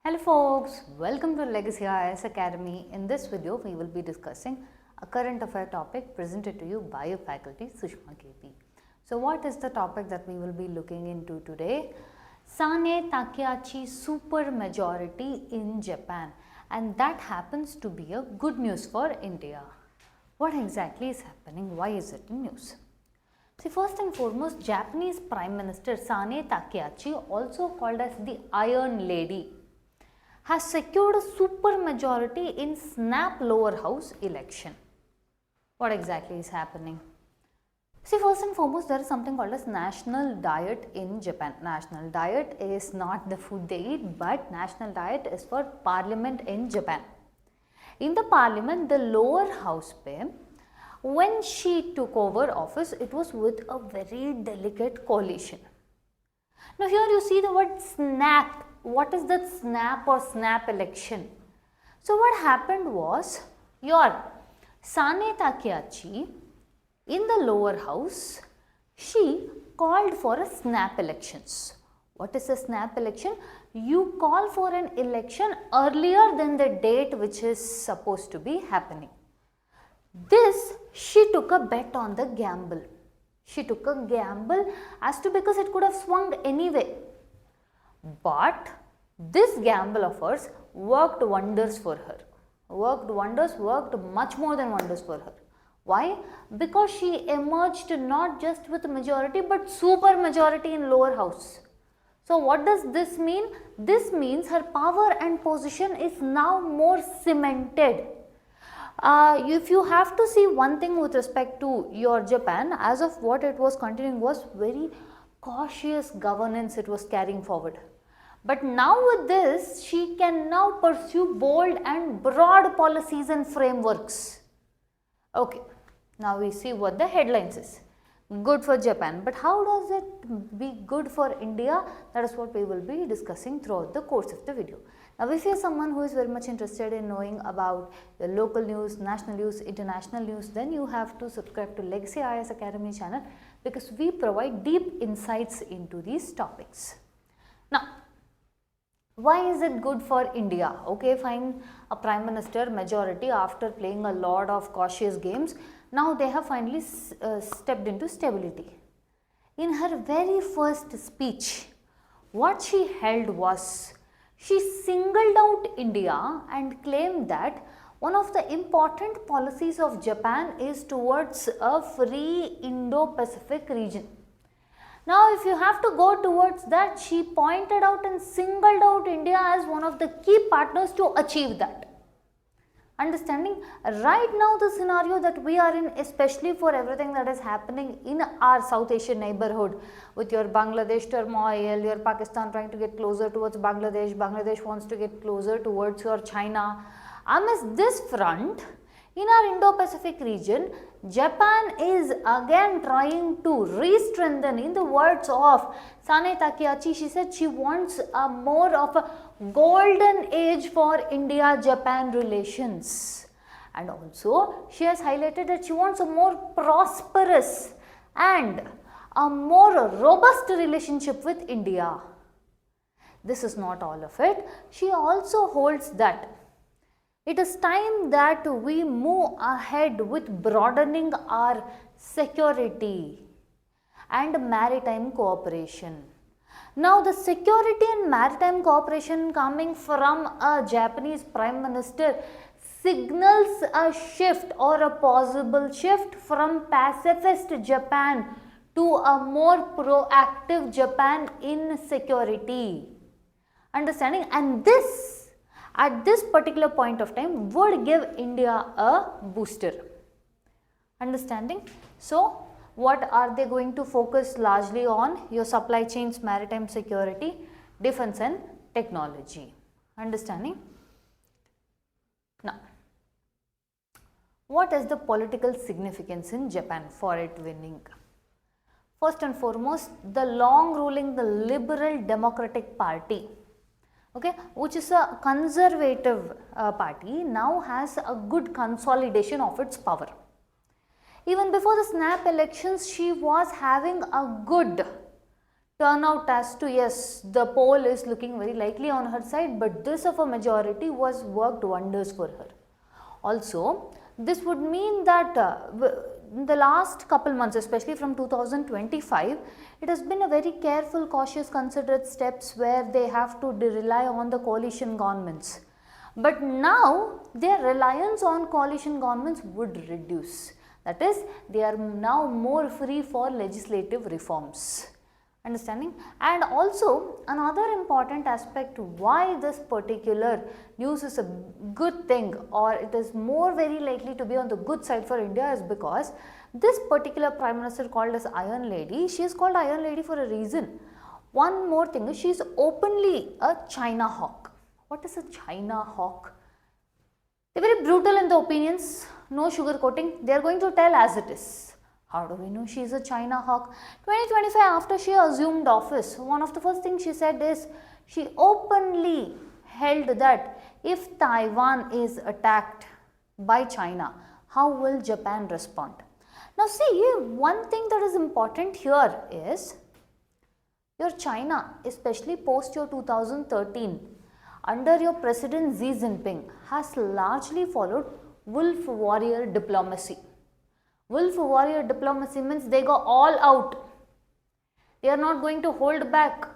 Hello folks, welcome to Legacy IAS Academy. In this video, we will be discussing a current affair topic presented to you by your faculty Sushma KP. So what is the topic that we will be looking into today? Sanae Takaichi supermajority in Japan, and that happens to be a good news for India. What exactly is happening? Why is it in news? See, first and foremost, Japanese Prime Minister Sanae Takaichi, also called as the Iron Lady, has secured a supermajority in snap lower house election. What exactly is happening? See, first and foremost, there is something called as national diet in Japan. National diet is not the food they eat, but national diet is for parliament in Japan. In the parliament, the lower house pay, when she took over office, it was with a very delicate coalition. Now here you see the word snap. What is that snap or snap election? So what happened was, your Sanae Takaichi in the lower house, she called for a snap elections. What is a snap election? You call for an election earlier than the date which is supposed to be happening. This, she took a bet on the gamble. She took a gamble as to, because it could have swung anyway. But this gamble of hers worked wonders for her. Worked much more than wonders for her. Why? Because she emerged not just with a majority but super majority in lower house. So what does this mean? This means her power and position is now more cemented. If you have to see one thing with respect to your Japan, as of what it was continuing was very cautious governance it was carrying forward. But now with this, she can now pursue bold and broad policies and frameworks. Okay, now we see what the headlines is. Good for Japan, but how does it be good for India? That is what we will be discussing throughout the course of the video. Now, if you are someone who is very much interested in knowing about the local news, national news, international news, then you have to subscribe to Legacy IAS Academy channel, because we provide deep insights into these topics. Now, why is it good for India? Okay, fine, a Prime Minister majority after playing a lot of cautious games, now they have finally stepped into stability. In her very first speech, what she held was, she singled out India and claimed that one of the important policies of Japan is towards a free Indo-Pacific region. Now, if you have to go towards that, she pointed out and singled out India as one of the key partners to achieve that. Understanding? Right now, the scenario that we are in, especially for everything that is happening in our South Asian neighborhood, with your Bangladesh turmoil, your Pakistan trying to get closer towards Bangladesh, Bangladesh wants to get closer towards your China. Amidst this front, in our Indo-Pacific region, Japan is again trying to re-strengthen. In the words of Sanae Takaichi, she said she wants a more of a golden age for India-Japan relations. And also, she has highlighted that she wants a more prosperous and a more robust relationship with India. This is not all of it. She also holds that it is time that we move ahead with broadening our security and maritime cooperation. Now, the security and maritime cooperation coming from a Japanese Prime Minister signals a shift or a possible shift from pacifist Japan to a more proactive Japan in security. Understanding? And this, at this particular point of time, would give India a booster. Understanding? So, what are they going to focus largely on? Your supply chains, maritime security, defense and technology. Understanding? Now, what is the political significance in Japan for it winning? First and foremost, the long ruling, the Liberal Democratic Party, okay, which is a conservative party, now has a good consolidation of its power. Even before the snap elections, she was having a good turn out as to yes, the poll is looking very likely on her side, but this of a majority was worked wonders for her. Also, this would mean that in the last couple months, especially from 2025, it has been a very careful, cautious, considerate steps where they have to rely on the coalition governments. But now their reliance on coalition governments would reduce. That is, they are now more free for legislative reforms. Understanding? And also another important aspect why this particular news is a good thing, or it is more very likely to be on the good side for India, is because this particular Prime Minister called as Iron Lady, she is called Iron Lady for a reason. One more thing is she is openly a China hawk. What is a China hawk? They are very brutal in the opinions, no sugarcoating, they are going to tell as it is. How do we know she is a China hawk? 2025, after she assumed office, one of the first things she said is, she openly held that if Taiwan is attacked by China, how will Japan respond? Now see, one thing that is important here is, your China, especially post your 2013, under your President Xi Jinping, has largely followed wolf warrior diplomacy. Wolf warrior diplomacy means they go all out. They are not going to hold back.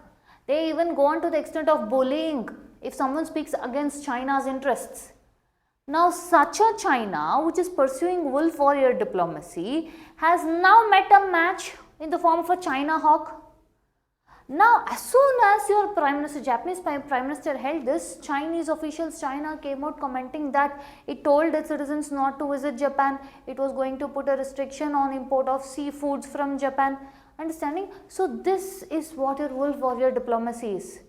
They even go on to the extent of bullying if someone speaks against China's interests. Now such a China which is pursuing wolf warrior diplomacy has now met a match in the form of a China hawk. Now as soon as your Prime Minister, Japanese Prime Minister held this, Chinese officials, China came out commenting that it told its citizens not to visit Japan, it was going to put a restriction on import of seafoods from Japan. Understanding? So this is what your wolf warrior diplomacy is.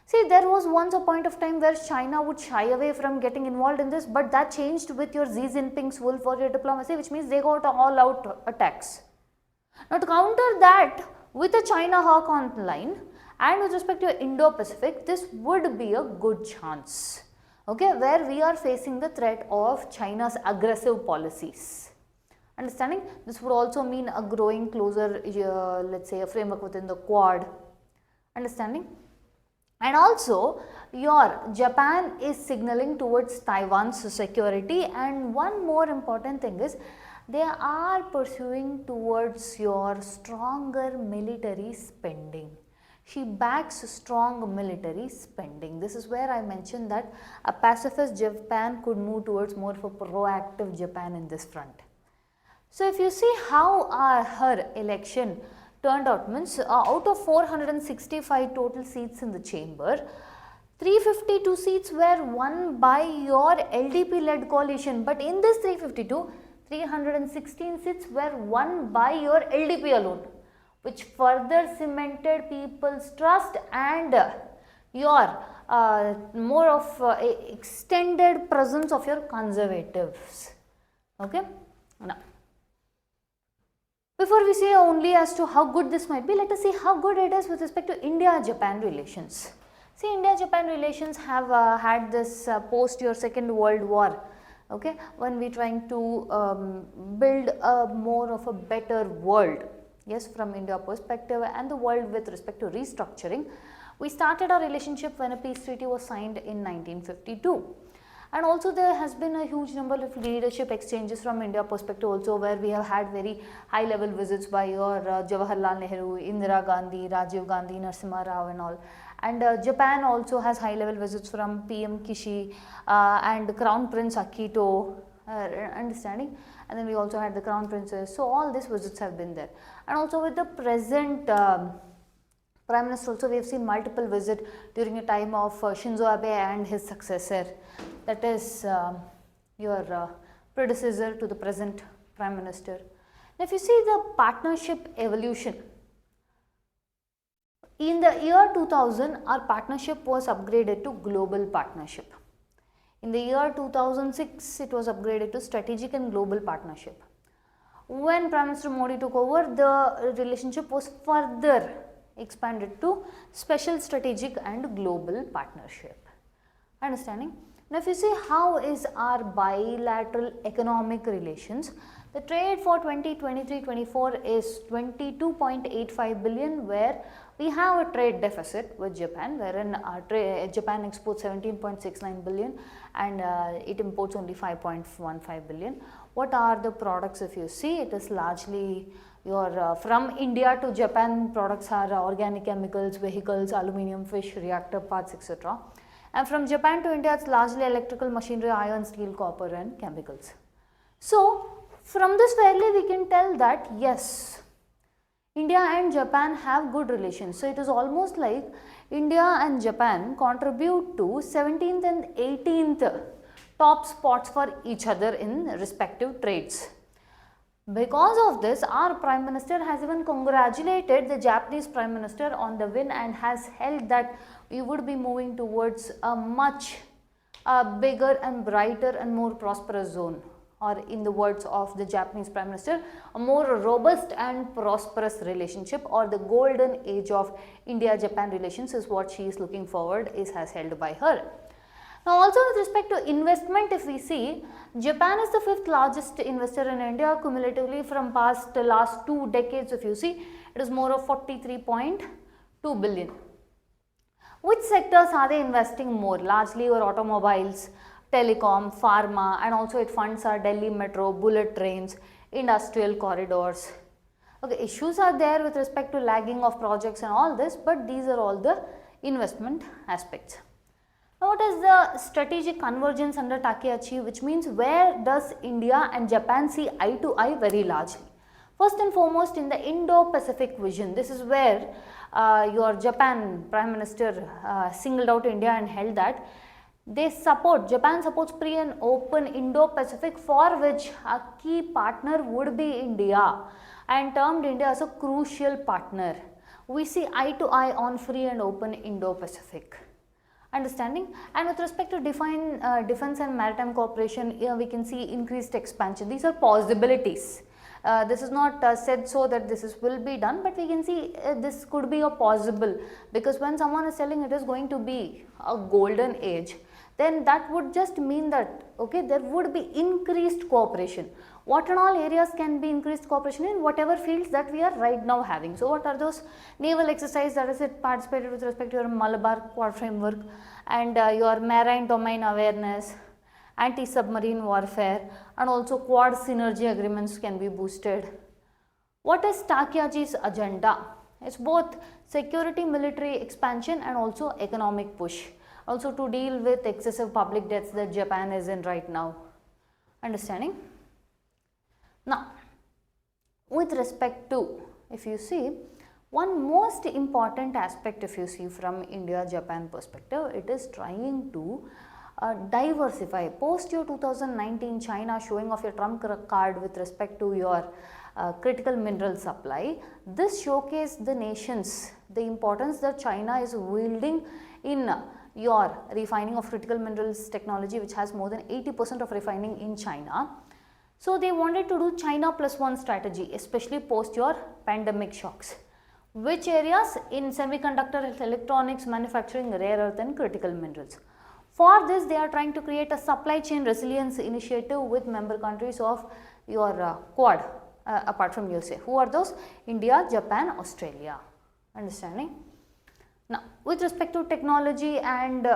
See, there was once a point of time where China would shy away from getting involved in this, but that changed with your Xi Jinping's wolf warrior diplomacy, which means they got all out attacks. Now to counter that, with a China hawk online and with respect to Indo-Pacific, this would be a good chance, okay, where we are facing the threat of China's aggressive policies. Understanding? This would also mean a growing closer, let's say, a framework within the Quad. Understanding? And also, your Japan is signaling towards Taiwan's security, and one more important thing is, they are pursuing towards your stronger military spending. She backs strong military spending. This is where I mentioned that a pacifist Japan could move towards more of a proactive Japan in this front. So if you see how her election turned out, means out of 465 total seats in the chamber, 352 seats were won by your LDP led coalition, but in this 352, 316 seats were won by your LDP alone, which further cemented people's trust and your more of extended presence of your conservatives. Okay. Now, before we say only as to how good this might be, let us see how good it is with respect to India-Japan relations. See, India-Japan relations have had this post your Second World War. Okay, when we are trying to build a more of a better world, yes, from India perspective and the world with respect to restructuring, we started our relationship when a peace treaty was signed in 1952. And also there has been a huge number of leadership exchanges from India perspective also, where we have had very high level visits by your Jawaharlal Nehru, Indira Gandhi, Rajiv Gandhi, Narasimha Rao and all. And Japan also has high level visits from PM Kishi and Crown Prince Akito, understanding, and then we also had the Crown Princess. So all these visits have been there. And also with the present Prime Minister also, we have seen multiple visits during a time of Shinzo Abe and his successor, that is your predecessor to the present Prime Minister. Now if you see the partnership evolution, in the year 2000, our partnership was upgraded to global partnership. In the year 2006, it was upgraded to strategic and global partnership. When Prime Minister Modi took over, the relationship was further expanded to special strategic and global partnership. Understanding? Now if you see how is our bilateral economic relations, The trade for 2023-24 is 22.85 billion, where we have a trade deficit with Japan, wherein Japan exports 17.69 billion and it imports only 5.15 billion. What are the products? If you see, it is largely your from India to Japan products are organic chemicals, vehicles, aluminium, fish, reactor parts, etc. And from Japan to India, it's largely electrical machinery, iron, steel, copper and chemicals. So, from this fairly we can tell that yes, India and Japan have good relations. So, it is almost like India and Japan contribute to 17th and 18th top spots for each other in respective trades. Because of this, our Prime Minister has even congratulated the Japanese Prime Minister on the win and has held that we would be moving towards a much bigger and brighter and more prosperous zone, or in the words of the Japanese Prime Minister, a more robust and prosperous relationship, or the golden age of India-Japan relations is what she is looking forward, has held by her. Now also with respect to investment, if we see, Japan is the 5th largest investor in India cumulatively from last 2 decades. If you see, it is more of 43.2 billion. Which sectors are they investing more? Largely your automobiles, telecom, pharma, and also it funds our Delhi metro, bullet trains, industrial corridors. Okay, issues are there with respect to lagging of projects and all this, but these are all the investment aspects. Now, what is the strategic convergence under Takaichi, which means where does India and Japan see eye to eye very largely? First and foremost, in the Indo-Pacific vision, this is where your Japan Prime Minister singled out India and held that Japan supports free and open Indo-Pacific, for which a key partner would be India, and termed India as a crucial partner. We see eye to eye on free and open Indo-Pacific. Understanding? And with respect to defense and maritime cooperation, we can see increased expansion. These are possibilities. This is not said so that this will be done, but we can see this could be a possible, because when someone is telling it is going to be a golden age, then that would just mean that okay, there would be increased cooperation. What and all areas can be increased cooperation in? Whatever fields that we are right now having. So, what are those? Naval exercise, that is it participated with respect to your Malabar Quad framework, and your marine domain awareness, anti-submarine warfare, and also Quad synergy agreements can be boosted. What is Takaichi's agenda? It's both security, military expansion and also economic push. Also to deal with excessive public debts that Japan is in right now. Understanding? Now, with respect to, if you see, one most important aspect if you see from India-Japan perspective, it is trying to diversify. Post your 2019 China showing off your trump card with respect to your critical mineral supply, this showcased the nations the importance that China is wielding in your refining of critical minerals technology, which has more than 80% of refining in China. So they wanted to do China plus one strategy, especially post your pandemic shocks. Which areas? In semiconductor, electronics, manufacturing, rare earth and critical minerals. For this, they are trying to create a supply chain resilience initiative with member countries of your Quad, apart from USA. Who are those? India, Japan, Australia. Understanding? Now, with respect to technology and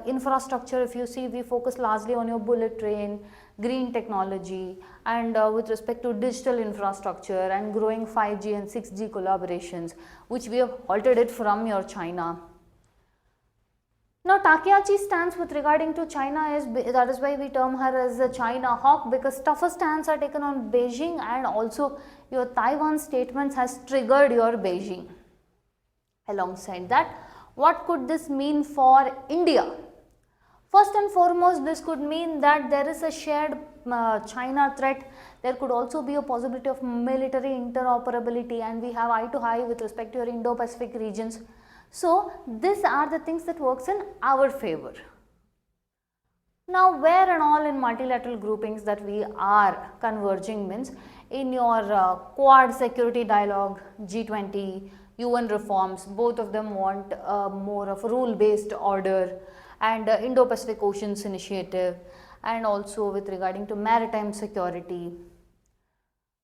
infrastructure, if you see, we focus largely on your bullet train, green technology, and with respect to digital infrastructure and growing 5G and 6G collaborations, which we have halted it from your China. Now, Takaichi's stance with regarding to China is, that is why we term her as a China hawk, because tougher stance are taken on Beijing, and also your Taiwan statements has triggered your Beijing. Alongside that, what could this mean for India? First and foremost, this could mean that there is a shared China threat. There could also be a possibility of military interoperability, and we have eye to eye with respect to your Indo-Pacific regions. So, these are the things that works in our favor. Now, where and all in multilateral groupings that we are converging means in your Quad security dialogue, G20, UN reforms, both of them want more of a rule-based order, and Indo-Pacific Oceans Initiative, and also with regarding to maritime security.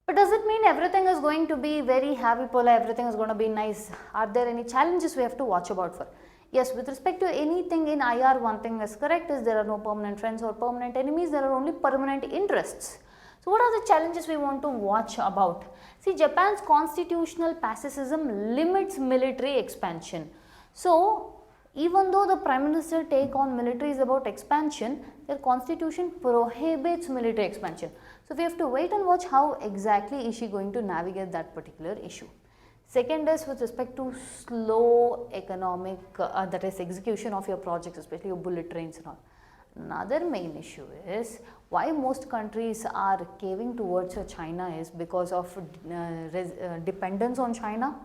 But does it mean everything is going to be very happy polar, everything is going to be nice? Are there any challenges we have to watch about for? Yes, with respect to anything in IR, one thing is correct is there are no permanent friends or permanent enemies, there are only permanent interests. So what are the challenges we want to watch about? See, Japan's constitutional pacifism limits military expansion. So even though the Prime Minister take on militaries about expansion, their constitution prohibits military expansion. So we have to wait and watch how exactly is she going to navigate that particular issue. Second is with respect to slow economic, that is execution of your projects, especially your bullet trains and all. Another main issue is why most countries are caving towards China is because of dependence on China,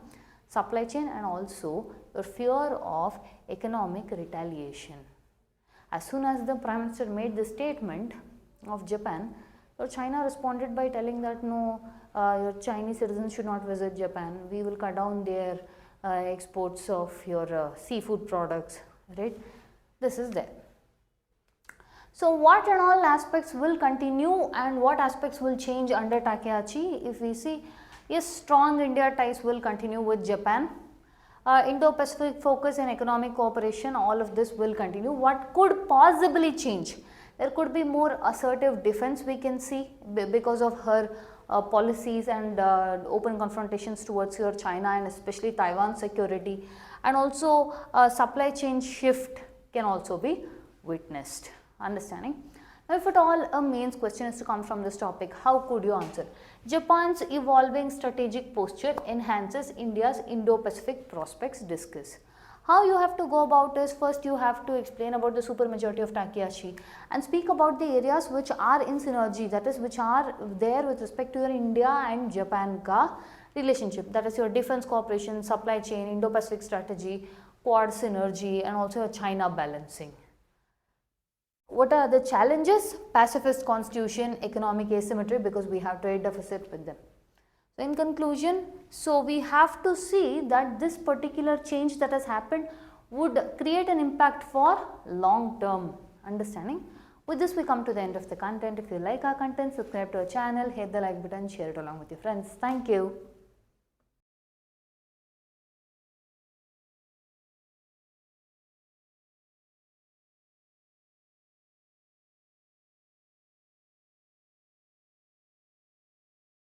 supply chain, and also your fear of economic retaliation. As soon as the Prime Minister made the statement of Japan, China responded by telling that no, your Chinese citizens should not visit Japan, we will cut down their exports of your seafood products, right? This is there. So what and all aspects will continue and what aspects will change under Takaichi? If we see, yes, strong India ties will continue with Japan. Indo-Pacific focus and economic cooperation, all of this will continue. What could possibly change? There could be more assertive defense we can see because of her policies and open confrontations towards your China and especially Taiwan security, and also supply chain shift can also be witnessed. Understanding? Now, if at all a mains question is to come from this topic, how could you answer? Japan's evolving strategic posture enhances India's Indo-Pacific prospects. Discuss. How you have to go about is, first you have to explain about the supermajority of Takaichi and speak about the areas which are in synergy, that is which are there with respect to your India and Japan ka relationship, that is your defense cooperation, supply chain, Indo-Pacific strategy, Quad synergy, and also your China balancing. What are the challenges? Pacifist constitution, economic asymmetry, because we have trade deficit with them. So in conclusion, so we have to see that this particular change that has happened would create an impact for long term. Understanding? With this we come to the end of the content. If you like our content, subscribe to our channel, hit the like button, share it along with your friends. Thank you.